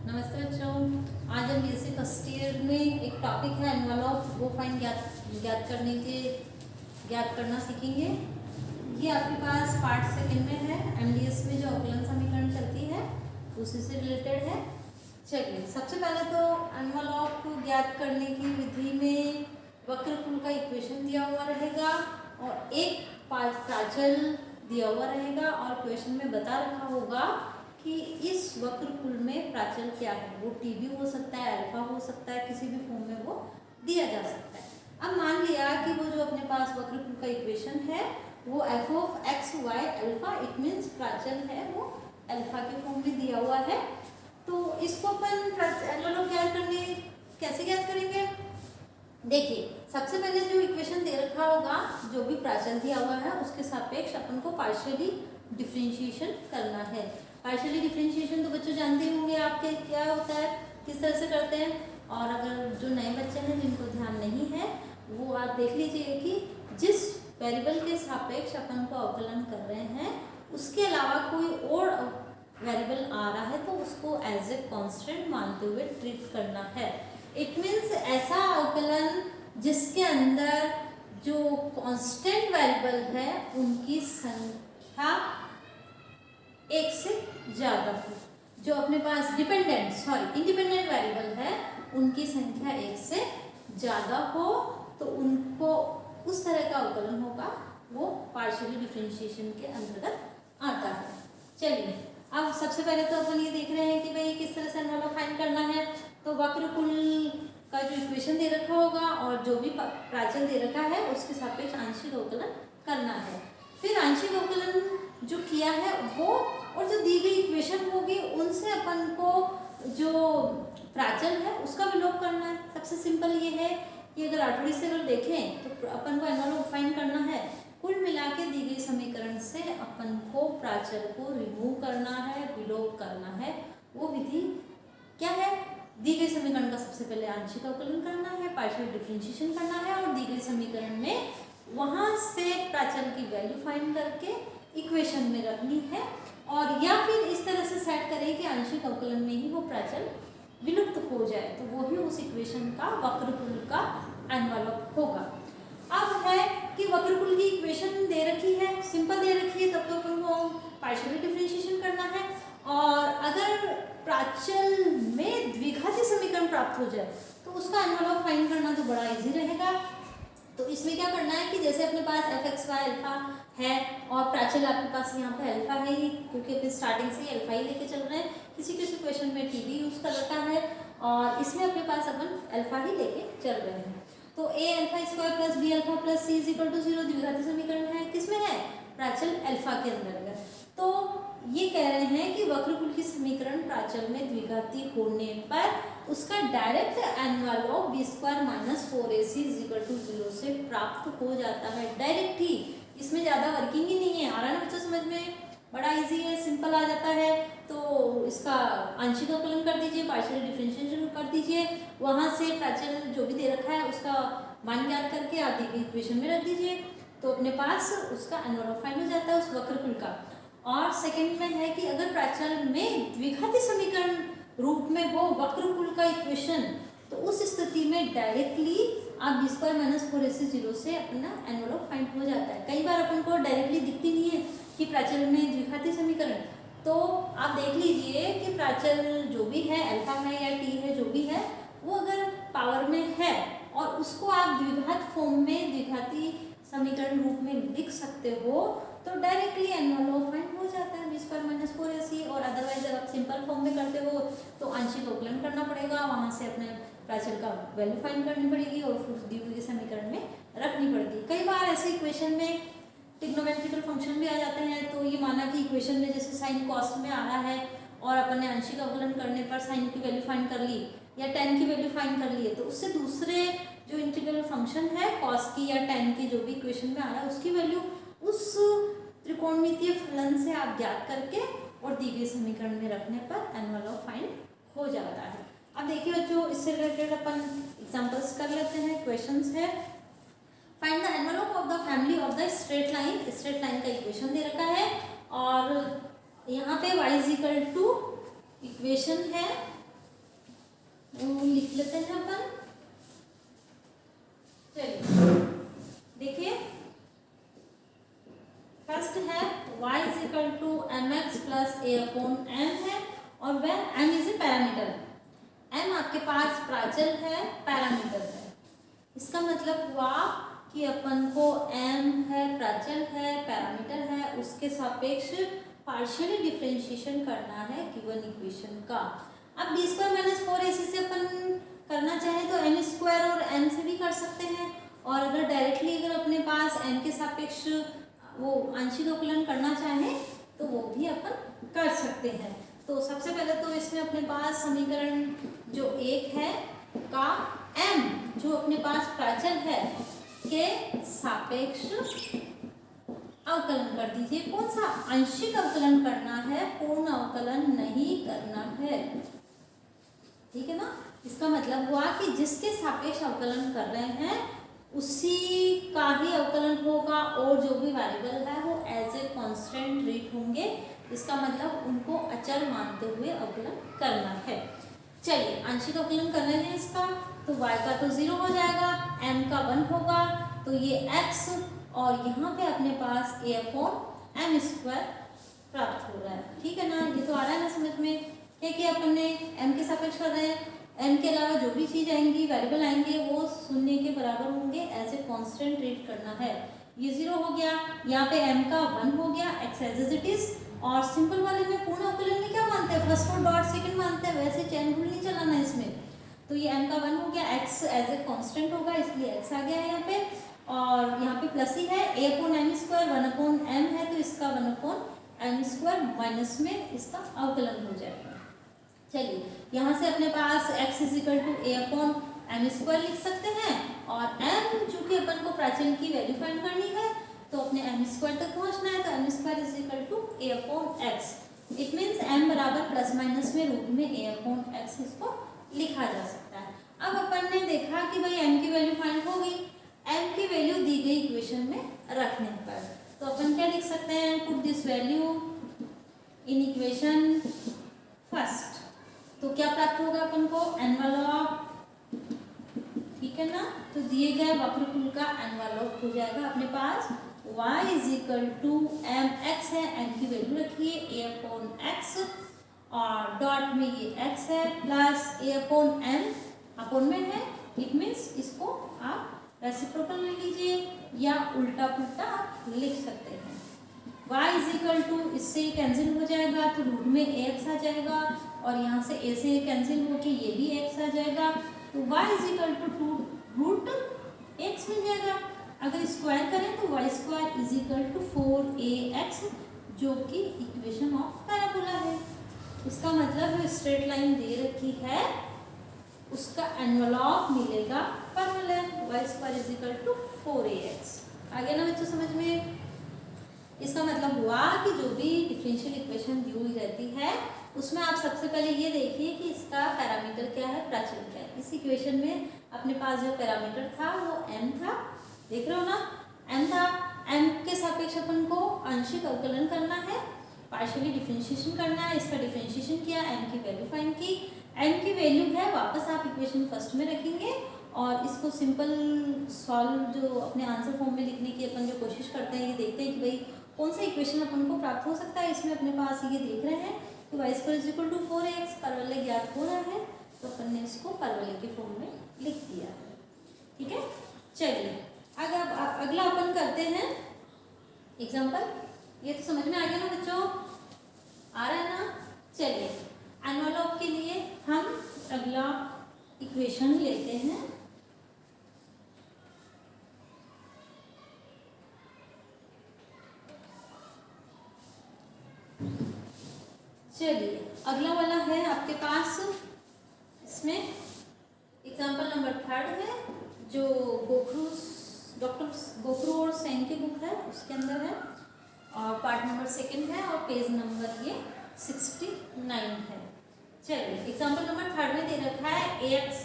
नमस्ते बच्चों। आज हम बीएससी फर्स्ट ईयर में एक टॉपिक है एनवलप वो फाइन ज्ञात करना सीखेंगे। ये आपके पास पार्ट सेकंड में है। एमडीएस में जो अवकलन समीकरण चलती है उसी से रिलेटेड है। चलिए, सबसे पहले तो एनवलप को ज्ञात करने की विधि में वक्रकुल का इक्वेशन दिया हुआ रहेगा और एक प्राचल दिया हुआ रहेगा और क्वेश्चन में बता रखा होगा कि इस वक्रकुल में प्राचल क्या है। वो टी भी हो सकता है, अल्फा हो सकता है, किसी भी फॉर्म में वो दिया जा सकता है। अब मान लिया कि वो जो अपने पास वक्रकुल का इक्वेशन है वो F of X Y alpha, it means प्राचल है वो अल्फा के फॉर्म में दिया हुआ है। तो इसको अपन एनवलप कैसे ज्ञात करेंगे? देखिए, सबसे पहले जो इक्वेशन दे रखा होगा, जो भी प्राचल दिया हुआ है उसके सापेक्ष अपन को पार्शियली डिफरेंशिएशन करना है। पार्शियली डिफरेंशिएशन तो बच्चों जानते ही होंगे आपके क्या होता है, किस तरह से करते हैं। और अगर जो नए बच्चे हैं जिनको ध्यान नहीं है वो आप देख लीजिए कि जिस वेरिएबल के सापेक्ष अपन को अवकलन कर रहे हैं उसके अलावा कोई और वेरिएबल आ रहा है तो उसको एज ए कांस्टेंट मानते हुए ट्रीट करना है। इट मीन्स ऐसा अवकलन जिसके अंदर जो कांस्टेंट वेरिएबल है उनकी संख्या एक से ज़्यादा हो। जो अपने पास इंडिपेंडेंट वेरिएबल है उनकी संख्या एक से ज़्यादा हो तो उनको उस तरह का अवकलन होगा, वो पार्शियली डिफरेंशिएशन के अंतर्गत आता है। चलिए, अब सबसे पहले तो अपन ये देख रहे हैं कि भाई किस तरह से एनवलप फाइंड करना है। तो वक्रकुल का जो इक्वेशन दे रखा होगा और जो भी प्राचल दे रखा है उसके सापेक्ष आंशिक अवकलन करना है। फिर आंशिक अवकलन जो किया है वो और जो दी गई इक्वेशन होगी उनसे अपन को जो प्राचल है उसका विलोप करना है। सबसे सिंपल ये है कि अगर आठवीं से अगर देखें तो अपन को एनवलप फाइंड करना है। कुल मिला के दी गई समीकरण से अपन को प्राचल को रिमूव करना है, विलोप करना है। वो विधि क्या है? दी गई समीकरण का सबसे पहले आंशिक अवकलन करना है, पार्शियल डिफरेंशिएशन करना है और दी गई समीकरण में वहां से प्राचल की वैल्यू फाइंड करके इक्वेशन में रखनी है और या फिर इस तरह से सेट करें कि आंशिक अवकलन में ही वो प्राचल विलुप्त हो जाए तो वो ही उस इक्वेशन का वक्रकुल का एनवलप होगा। अब है कि वक्रकुल की इक्वेशन दे रखी है, सिंपल दे रखी है, तब तो अपन को पार्शियल डिफरेंशिएशन करना है। और अगर प्राचल में द्विघाती समीकरण प्राप्त हो जाए तो उसका एनवलप फाइंड करना तो बड़ा इजी रहेगा। तो इसमें क्या करना है कि जैसे अपने पास एफ एक्स वाई अल्फा है और प्राचल आपके पास यहाँ पे अल्फा है ही, क्योंकि अपने स्टार्टिंग से ही अल्फा ही लेके चल रहे हैं। किसी किसी क्वेश्चन में टी भी यूज कर रखा है और इसमें अपने पास अपन अल्फा ही लेके चल रहे हैं। तो a alpha square plus b alpha plus c is equal to 0 द्विघाती समीकरण है। किसमें है? प्राचल अल्फा के अंतर्गत। तो ये कह रहे हैं कि वक्रकुल की समीकरण प्राचल में द्विघाती होने पर उसका direct envelope B square minus 4ac is equal to 0 से प्राप्त हो जाता है। डायरेक्ट ही, इसमें ज़्यादा वर्किंग ही नहीं है। आ रहा है ना बच्चों समझ में? बड़ा इजी है, सिंपल आ जाता है। तो इसका आंशिक अवकलन कर दीजिए, पार्शियल डिफरेंशिएशन कर दीजिए, वहाँ से प्राचल जो भी दे रखा है उसका मान ज्ञात करके आप दी गई इक्वेशन में रख दीजिए तो अपने पास उसका एनवलप फाइंड हो जाता है उस वक्रकुल का। और सेकंड में है कि अगर प्राचल में द्विघाती समीकरण रूप में हो वक्रकुल का इक्वेशन तो उस स्थिति में डायरेक्टली आप बी स्क्वायर माइनस 4ac 0 से अपना एनवलप फाइंड हो जाता है। कई बार अपन को डायरेक्टली दिखती नहीं है कि प्राचल में द्विघाती समीकरण, तो आप देख लीजिए कि प्राचल जो भी है अल्फा है या टी है जो भी है वो अगर पावर में है और उसको आप द्विघात फॉर्म में द्विघाती समीकरण रूप में लिख सकते हो तो डायरेक्टली एनवलप फाइंड हो जाता है बी स्क्वायर माइनस 4ac। और अदरवाइज अगर आप सिंपल फॉर्म में करते हो तो आंशिक अवकलन करना पड़ेगा, वहाँ से अपने प्राचल का वैल्यू फाइंड करनी पड़ेगी और फिर दी हुई समीकरण में रखनी पड़ेगी। कई बार ऐसे इक्वेशन में ट्रिग्नोमेट्रिकल फंक्शन भी आ जाते हैं। तो ये माना कि इक्वेशन में जैसे साइन कॉस में आ रहा है और अपन ने आंशिक अवकलन करने पर साइन की वैल्यू फाइंड कर ली या टेन की वैल्यू फाइंड कर ली है तो उससे दूसरे जो इंटीग्रल फंक्शन है कॉस की या टेन की जो भी इक्वेशन में आ रहा है उसकी वैल्यू उस त्रिकोणमितीय फलन से आप ज्ञात करके और दी गई समीकरण में रखने पर एनवलप फाइंड हो जाता है। अब देखिए बच्चों, इससे रिलेटेड अपन एग्जांपल्स कर लेते हैं। क्वेश्चंस है, find the envelope of the family of the straight line. Straight line का इक्वेशन दे रखा है और यहाँ पे y is equal to equation है वो लिख लेते हैं अपन। चलिए देखिए, फर्स्ट है y is equal to M X plus A upon M है, और वह m is a parameter. m आपके पास प्राचल है, पैरामीटर है। इसका मतलब हुआ कि अपन को m है, प्राचल है, पैरामीटर है, उसके सापेक्ष पार्शियली डिफरेंशिएशन करना है गिवन इक्वेशन का। अब b स्क्वायर माइनस 4ac से अपन करना चाहें तो n स्क्वायर और n से भी कर सकते हैं, और अगर डायरेक्टली अगर अपने पास n के सापेक्ष वो आंशिक अवकलन करना चाहें तो वो भी अपन कर सकते हैं। तो सबसे पहले तो इसमें अपने पास समीकरण जो एक है का m जो अपने पास प्राचल है के सापेक्ष अवकलन कर दीजिए। कौन सा? आंशिक अवकलन करना है, पूर्ण अवकलन नहीं करना है, ठीक है ना। इसका मतलब हुआ कि जिसके सापेक्ष अवकलन कर रहे हैं उसी का ही अवकलन होगा, और जो भी वेरिएबल है वो एज ए कांस्टेंट ट्रीट होंगे। इसका मतलब उनको अचर मानते हुए अवकलन करना है। चलिए आंशिक अवकलन कर रहे हैं इसका, तो y का तो 0 हो जाएगा, m का 1 होगा, तो ये x, और यहाँ पे अपने पास a अपॉन एम स्क्वायर प्राप्त हो रहा है, ठीक है ना। ये तो आ रहा है ना समझ में। क्या किया अपन ने? m के सापेक्ष कर रहे हैं, m के अलावा जो भी चीज आएंगी, वेरिएबल आएंगे, वो शून्य के बराबर होंगे, एज ए कांस्टेंट ट्रीट करना है। ये 0 हो गया, यहाँ पे m का 1 हो गया, x एज इट इज। और सिंपल वाले में पूर्ण अवकलन में क्या मानते हैं? फर्स्ट और डॉट सेकंड मानते हैं, वैसे चेन रूल नहीं चलाना इसमें। तो ये m का 1 हो गया, x एज ए कांस्टेंट होगा, इसलिए x आ गया है यहाँ पे, और यहाँ पे प्लस ही है, a upon M square 1 upon m है, तो इसका 1 अपॉन एम स्क्वायर माइनस में इसका अवकलन हो जाएगा। चलिए यहाँ से अपने पास x is equal to A upon M square लिख सकते हैं, और m चूंकि अपन को प्राचल की वैल्यू फाइंड करनी है तो अपने एम स्क्वायर तक पहुंचना है, तो M square is equal to A upon X. It means m बराबर प्लस माइनस में रूट में a अपॉन एक्स इसको लिखा जा सकता है। अब अपन ने देखा कि भाई m की वैल्यू फाइंड हो गई, m की वैल्यू दी गई इक्वेशन में रखने पर, तो अपन क्या लिख सकते हैं? Put this value in equation first. तो क्या प्राप्त होगा अपन को? एनवलप, ठीक है ना। तो दिए गए वक्रकुल का एनवलप हो जाएगा अपने पास y is equal to M X है, m की वैल्यू रखिए a अपॉन एक्स, और डॉट में ये x है, plus a upon m, upon में है, इट मीन्स इसको आप रेसिप्रोकल ले लीजिए या उल्टा पुल्टा आप लिख सकते हैं। y इज इक्वल टू, इससे कैंसिल हो जाएगा तो रूट में x आ जाएगा, और यहाँ से a से कैंसिल होके ये भी x आ जाएगा, तो y is equal to root x मिल जाएगा। अगर स्क्वायर करें तो y square is equal to 4ax, जो कि इक्वेशन ऑफ पैराबोला है। इसका मतलब जो स्ट्रेट लाइन दे रखी है उसका एनवलप मिलेगा परवलय, y square is equal to 4ax। आ गया ना बच्चों समझ में? इसका मतलब हुआ कि जो भी डिफरेंशियल इक्वेशन दी हुई रहती है उसमें आप सबसे पहले ये देखिए कि इसका पैरामीटर क्या है, प्राचल क्या है। इस इक्वेशन में अपने पास जो पैरामीटर था वो m था, देख रहे हो ना, m था। m के सापेक्ष अपन को आंशिक अवकलन करना है, पार्शियली डिफरेंशिएशन करना है। इसका डिफरेंशिएशन किया, m की वैल्यू फाइंड की, m की वैल्यू है वापस आप इक्वेशन फर्स्ट में रखेंगे, और इसको सिंपल सॉल्व जो अपने आंसर फॉर्म में लिखने की अपन जो कोशिश करते हैं, ये देखते हैं कि भाई कौन सा इक्वेशन अपन को प्राप्त हो सकता है। इसमें अपने पास ये देख रहे हैं कि y square is equal to 4ax, परवलय ज्ञात हो रहा है, तो अपन ने इसको परवलय के फॉर्म में लिख दिया है, ठीक है। चलिए अगला अपन करते हैं एग्जाम्पल। ये तो समझ में आ गया ना बच्चों, आ रहा है ना। चलिए एनवलप के लिए हम अगला इक्वेशन लेते हैं। चलिए अगला वाला है आपके पास, इसमें एग्जाम्पल नंबर 3 है, जो डॉक्टर गोखरू और सेन की बुक है उसके अंदर है, और पार्ट नंबर 2 है, और पेज नंबर ये 69 है। चलिए एग्जाम्पल नंबर 3 में दे रखा है ax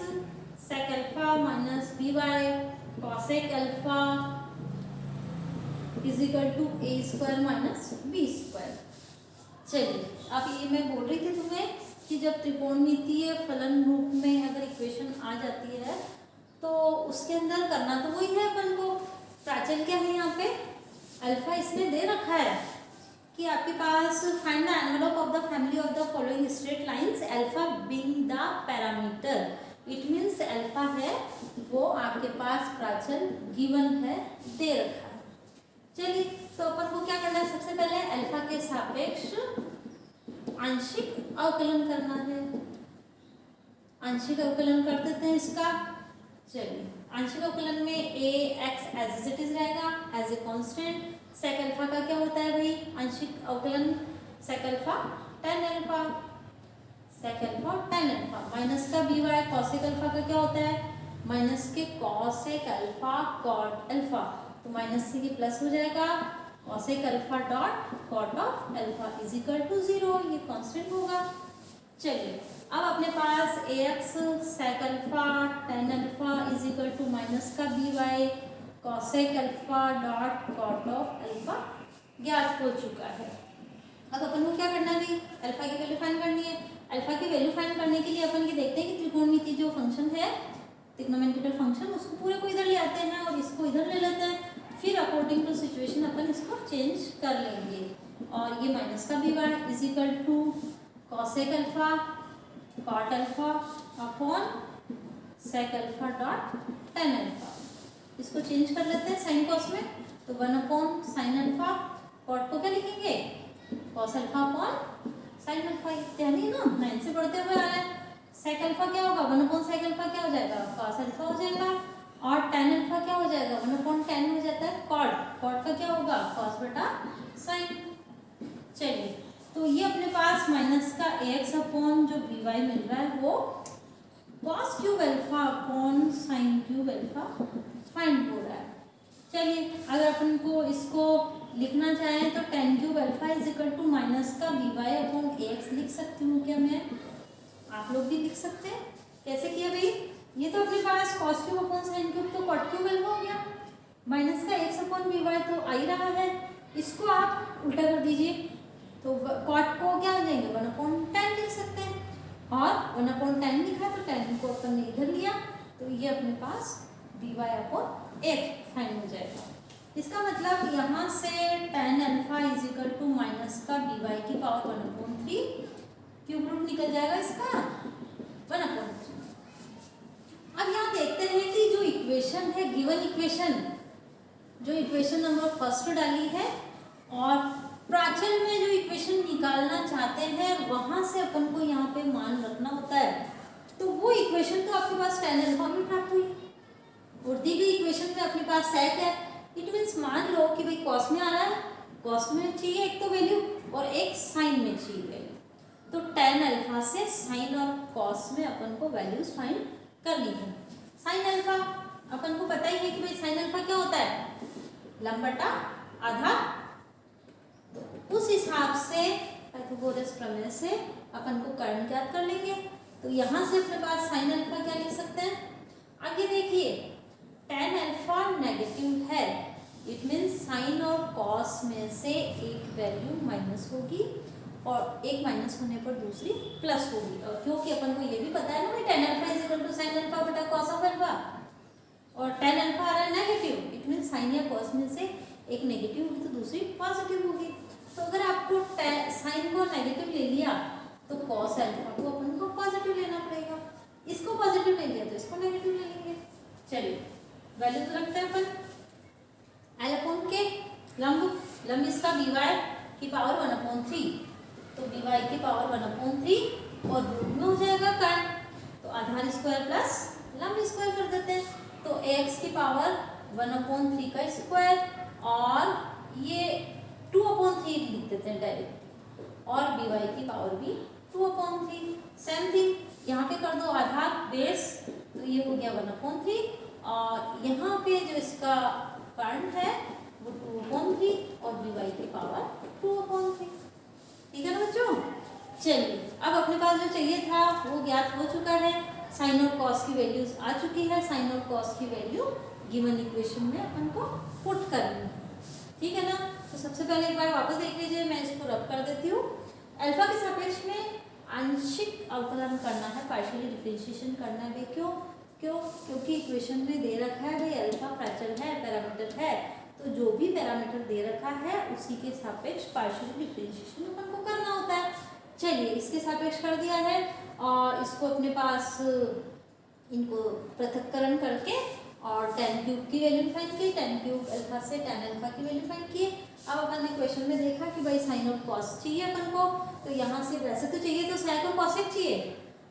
sec alpha minus by cosec अल्फा is equal to a square minus b square. चलिए अब ये मैं बोल रही थी तुम्हें कि जब त्रिकोणमितीय फलन रूप में अगर इक्वेशन आ जाती है तो उसके अंदर करना तो वही है अपन को। प्राचल क्या है यहाँ पे, अल्फा इसमें दे रखा है कि आपके पास find the envelope of the family of the following straight lines, alpha being the parameter. It means alpha है वो आपके पास प्राचल गिवन है, दे रखा है। चलिए तो अपन को क्या करना है, सबसे पहले अल्फा के सापेक्ष आंशिक अवकलन करना है। आंशिक अवकलन कर देते हैं इसका। चलिए आंशिक अवकलन में A X as it is रहेगा as a constant. Sec alpha का क्या होता है भाई आंशिक अवकलन, sec alpha tan alpha, sec alpha tan alpha. Minus का बी वाई कॉसेक अल्फा का क्या होता है, माइनस के कॉसेक अल्फा कॉट अल्फा, तो माइनस से ये प्लस हो जाएगा, cosec alpha dot cot of alpha is equal to 0, ये कांस्टेंट होगा। चलिए अब अपने पास ए x sec alpha tan alpha is equal to minus का B Y cosec alpha dot cot of alpha ज्ञात हो चुका है। अब अपन को क्या करना है, अल्फा की वैल्यू फाइंड करनी है। अल्फा की वैल्यू फाइंड करने के लिए अपन ये देखते हैं कि त्रिकोणमिति जो फंक्शन है, ट्रिग्नोमेट्रिकल फंक्शन, उसको पूरे को इधर ले आते हैं और इसको इधर ले लेते हैं। फिर अकॉर्डिंग टू सिचुएशन अपन इसको चेंज कर लेंगे। और ये माइनस का B Y is equal to cosec alpha cot alpha upon sec alpha dot tan alpha, इसको चेंज कर लेते हैं साइन कॉस में, तो 1 अपॉन साइन अल्फा, कॉट को क्या लिखेंगे cos alpha upon sine alpha. ध्यान है ना, 9 से पढ़ते हुए आ रहा है। सेक अल्फा क्या होगा, 1 अपॉन सेक अल्फा क्या हो जाएगा कॉस अल्फा हो जाएगा, और टेन अल्फा क्या हो जाएगा 1 अपॉन टेन हो जाता है कॉट, कॉट का क्या होगा कॉस बटा साइन। चलिए तो ये अपने पास माइनस का एक्स अपॉन जो बी वाई मिल रहा है वो cos cube alpha upon sine cube alpha find हो रहा है। चलिए अगर अपन को इसको लिखना चाहें तो tan cube alpha is equal to minus का बी वाई अपॉन एक्स लिख सकती हूँ क्या मैं, आप लोग भी लिख सकते हैं। कैसे किया भाई, ये तो अपने पास cos cube upon sine cube तो कॉट क्यूब अल्फा हो गया, माइनस का एक्स अपॉन बी वाई तो आ ही रहा है, इसको आप उल्टा कर दीजिए तो कॉट को क्या हो जाएंगे 1 अपॉन 10 लिख सकते हैं, और 1 अपॉन 10 लिखा तो 10 को अपन ने इधर लिया तो ये अपने पास डी वाई अपॉन एक फाइन हो जाएगा। इसका मतलब यहाँ से tan alpha is equal to minus का बी वाई की पावर 1 अपॉन 3, क्यूब रूट निकल जाएगा इसका 1 अपॉन 3। अब यहाँ देखते हैं कि जो इक्वेशन है गिवन इक्वेशन, जो इक्वेशन नंबर फर्स्ट डाली है और प्राचल में जो इक्वेशन निकालना चाहते हैं वहां से अपन को यहाँ पे मान रखना होता है। तो वो इक्वेशन तो आपके पास tan अल्फा में प्राप्त हुई और दी गई इक्वेशन में अपने पास सेक है। इट मीन्स मान लो कि भाई कॉस में आ रहा है, कॉस में चाहिए एक तो वैल्यू और एक साइन में चाहिए वैल्यू, तो tan अल्फा से साइन और कॉस में अपन को वैल्यूज फाइंड करनी है। साइन अल्फा अपन को पता ही है कि भाई साइन अल्फा क्या होता है, लंब बटा आधा, तो उस हिसाब से पाइथागोरस प्रमेय से अपन को कर्ण ज्ञात कर लेंगे। तो यहाँ से अपने पास साइन अल्फा क्या लिख सकते हैं, आगे देखिए tan अल्फा नेगेटिव है, इट मीन्स साइन और कॉस में से एक वैल्यू माइनस होगी और एक माइनस होने पर दूसरी प्लस होगी, और क्योंकि अपन को ये भी पता है ना भाई tan alpha is equal to sine alpha बटा कॉस ऑफ अल्फा, और tan अल्फा आ रहा है नेगेटिव, इट मीन्स साइन या कॉस में से एक नेगेटिव होगी तो दूसरी पॉजिटिव होगी। तो अगर आपको साइन को नेगेटिव ले लिया तो कॉस अल्फा को अपन को पॉजिटिव लेना पड़ेगा, इसको पॉजिटिव ले लिया तो इसको नेगेटिव ले लेंगे। चलिए वैल्यू तो रखते हैं अपन एल अपॉन के, लंब इसका बी वाई की पावर 1 अपॉन 3, तो बी वाई की पावर 1 अपॉन 3 और रूट में हो जाएगा कर्ण, तो आधार स्क्वायर प्लस लंब स्क्वायर कर देते हैं, तो एक्स की पावर 1 अपॉन 3 का स्क्वायर और ये 2 अपॉन 3 लिख देते हैं डायरेक्ट, और बी वाई की पावर भी 2 अपॉन 3। सेम थिंग यहाँ पे कर दो आधार बेस, तो ये हो गया 1 अपॉन 3, और यहाँ पे जो इसका कर्ण है वो 2 अपॉन 3 और बी वाई की पावर 2 अपॉन 3। ठीक है ना बच्चों। चलिए अब अपने पास जो चाहिए था वो ज्ञात हो चुका है, साइन और कॉस की वैल्यूज आ चुकी है, साइन और कॉस की वैल्यू गिवन इक्वेशन में अपन को पुट करनी है। ठीक है ना। तो सबसे पहले एक बार वापस देख लीजिए, मैं इसको रब कर देती हूँ। अल्फा के सापेक्ष में आंशिक अवकलन करना है, पार्शियली डिफरेंशिएशन करना है। क्योंकि इक्वेशन में दे रखा है भाई अल्फा प्राचल है, पैरामीटर है, तो जो भी पैरामीटर दे रखा है उसी के सापेक्ष पार्शियली डिफरेंशिएशन अपन को करना होता है। चलिए इसके सापेक्ष कर दिया है और इसको अपने पास इनको पृथक्करण करके और tan क्यूब की वैल्यू फाइंड की, tan क्यूब अल्फा से tan अल्फा की वैल्यू फाइंड की। अब अपन ने क्वेश्चन में देखा कि भाई साइन और कॉस चाहिए अपन को, तो यहाँ से वैसे तो चाहिए तो sec और cosec चाहिए,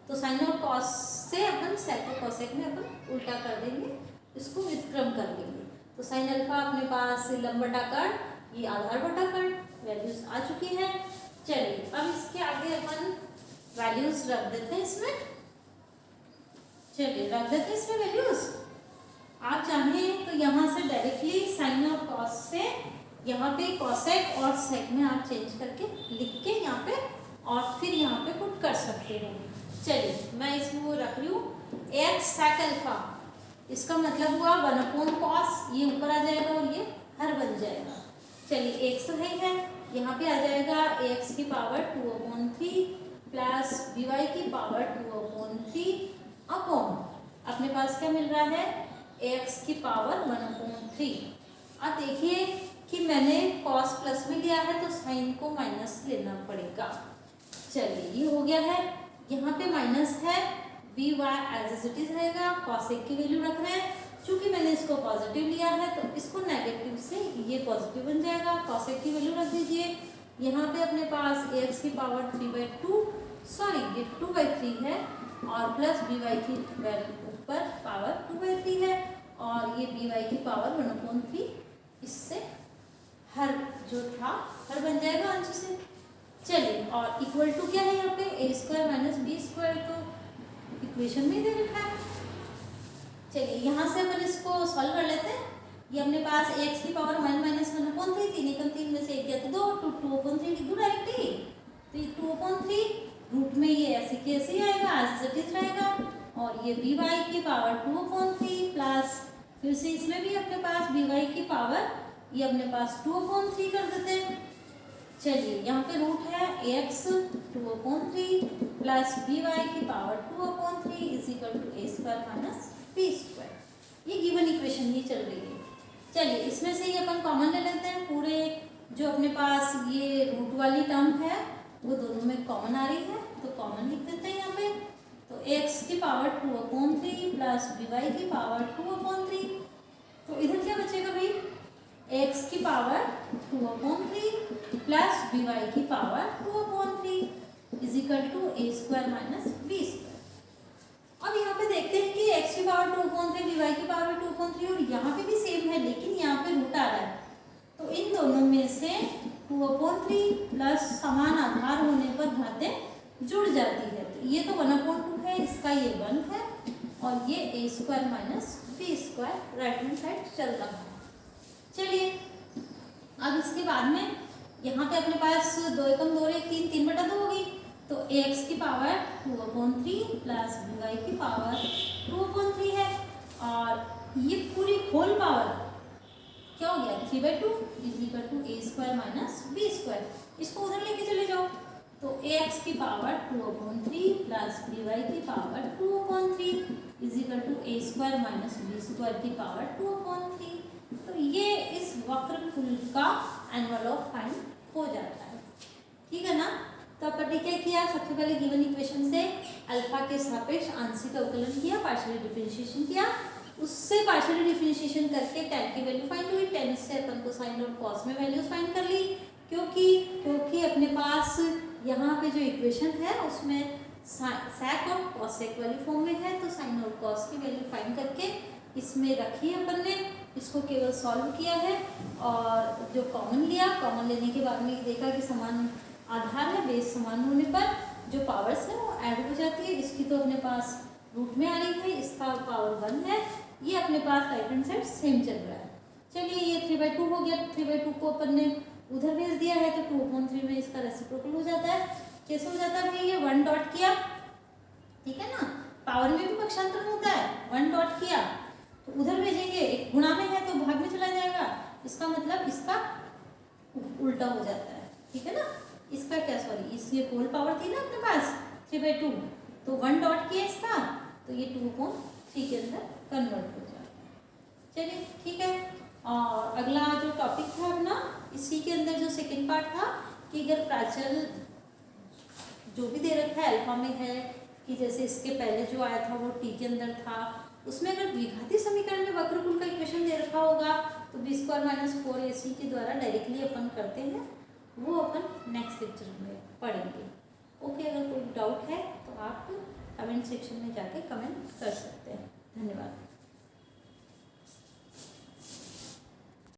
तो साइन और कॉस से अपन sec और cosec में अपन उल्टा कर देंगे, इसको व्युत्क्रम कर लेंगे। तो साइन अल्फा अपने पास लंब बटा कर्ण, ये आधार बटा कर्ण, वैल्यूज आ चुकी है। चलिए अब इसके आगे अपन वैल्यूज रख देते हैं इसमें। चलिए रख देते हैं इसमें वैल्यूज। आप चाहें तो यहाँ से डायरेक्टली साइन और कॉस से यहाँ पे कॉसेक और सेक में आप चेंज करके लिख के यहाँ पे और फिर यहाँ पे पुट कर सकते हो। चलिए मैं इसमें वो रख रही हूँ एक्स सेक अल्फा, इसका मतलब हुआ 1/cos, ये ऊपर आ जाएगा और ये हर बन जाएगा। चलिए एक्स तो है, यहाँ पे आ जाएगा एक्स की पावर 2/3 प्लस बीवाई की पावर 2/3 अपॉन अपने पास क्या मिल रहा है एक्स की पावर 1/3। अब देखिए कि मैंने कॉस प्लस में लिया है तो साइन को माइनस लेना पड़ेगा। चलिए ये हो गया है, यहाँ पे माइनस है, b y as it is रहेगा, कॉसेक की वैल्यू रख रहे हैं, चूंकि मैंने इसको पॉजिटिव लिया है तो इसको नेगेटिव से ये पॉजिटिव बन जाएगा। कॉसेक की वैल्यू रख दीजिए, यहाँ पे अपने पास एक्स की पावर 3/2, सॉरी ये 2/3 है और प्लस बी वाई की ऊपर पावर 2/3 है और ये बी वाई की पावर 1/3, इससे हर जो था हर बन जाएगा अंश से। चलिए और इक्वल टू क्या है यहाँ पे a² माइनस b², तो इक्वेशन में दे रखा है। चलिए यहाँ से अपन इसको सॉल्व कर लेते हैं। ये अपने पास x की पावर 1 माइनस 1/3, 3 एकम 3 में से 1 गया तो 2, 2/3 लिख दूँ डायरेक्टली, तो ये 2/3 रूट में ये ऐसे के ऐसे ही आएगा, एज इट इज रहेगा और ये बी वाई की पावर 2/3 प्लस फिर से इसमें भी अपने पास बी वाई की पावर ये अपने पास 2/3 कर देते हैं। चलिए यहाँ पे रूट है x 2/3 प्लस बी वाई की power 2/3 is equal to a² minus b²। ये गिवन इक्वेशन ये चल रही है। चलिए इसमें से ही अपन कॉमन ले लेते हैं, पूरे जो अपने पास ये रूट वाली टर्म है वो दोनों में कॉमन आ रही है, तो कॉमन लिख देते हैं यहाँ पे। तो x की पावर 2/3 प्लस बी वाई की पावर 2/3, तो इधर क्या बचेगा भाई x की पावर 2/3 प्लस बी वाई की power 2/3 is equal to a² minus b²। अब यहाँ पे देखते हैं कि x की पावर 2/3 बी वाई की पावर 2/3 और यहाँ पे भी सेम है लेकिन यहाँ पे रूट आ रहा है, तो इन दोनों में से 2/3 प्लस समान आधार होने पर घातें जुड़ जाती है, तो ये तो 1/2 है, इसका ये 1 है और ये a² minus b² right hand side चल रहा है। चलिए अब इसके बाद में यहाँ पे अपने पास 2 एकम 2 एक 3, 3/2 होगी, तो x की पावर 2/3 प्लस बी वाई की पावर 2/3 है और ये पूरी होल पावर क्या हो गया 3/2 is equal to a² minus b²। इसको उधर लेके चले जाओ, तो x की पावर 2/3 प्लस बी वाई की power 2/3 is equal to a² minus b² की पावर 2/3। तो ये इस वक्रकुल का एनवलप फाइंड हो जाता है, ठीक है ना। तो अपन ने क्या किया, सबसे पहले गिवन इक्वेशन से अल्फा के सापेक्ष आंशिक अवकलन किया, पार्शियली डिफरेंशिएशन किया, उससे पार्शियली डिफरेंशिएशन करके tan की वैल्यू फाइंड हुई, tan से अपन को साइन और कॉस में वैल्यूज फाइंड कर ली, क्योंकि अपने पास यहाँ पे जो इक्वेशन है उसमें sec और cosec वाली फॉर्म में है, तो साइन और कॉस की वैल्यू फाइंड करके इसमें रखी अपन ने, इसको केवल सॉल्व किया है और जो कॉमन लिया, कॉमन लेने के बाद में देखा कि समान आधार है, बेस समान होने पर जो पावर्स है वो ऐड हो जाती है। इसकी तो अपने पास रूट में आ रही है, इसका पावर 1 है, ये अपने पास राइट हैंड साइड सेम चल रहा है। चलिए ये 3/2 हो गया, 3/2 को अपन ने उधर भेज दिया है तो 2/3 में इसका रेसिप्रोकल हो जाता है। कैसे हो जाता है भाई, ये 1 डॉट किया, ठीक है ना, पावर में भी पक्षांतरण होता है, 1 डॉट किया तो उधर भेजेंगे, एक गुणा में है तो भाग में चला जाएगा, इसका मतलब इसका उल्टा हो जाता है, ठीक है ना। इसका क्या, सॉरी इस ये होल पावर थी ना अपने पास, 3/2, तो 1 डॉट किया इसका तो ये 2/3 के अंदर कन्वर्ट हो जाएगा। चलिए ठीक है। और अगला जो टॉपिक था अपना, इसी के अंदर जो सेकंड पार्ट था कि अगर प्राचल जो भी दे रखा है अल्फा में है कि जैसे इसके पहले जो आया था वो टी के अंदर था, उसमें अगर द्विघाती समीकरण में वक्रकुल का इक्वेशन दे रखा होगा तो b² - 4ac के द्वारा डायरेक्टली अपन करते हैं, वो अपन नेक्स्ट लेक्चर में पढ़ेंगे। ओके, अगर कोई डाउट है तो आप कमेंट सेक्शन में जाके कमेंट कर सकते हैं। धन्यवाद।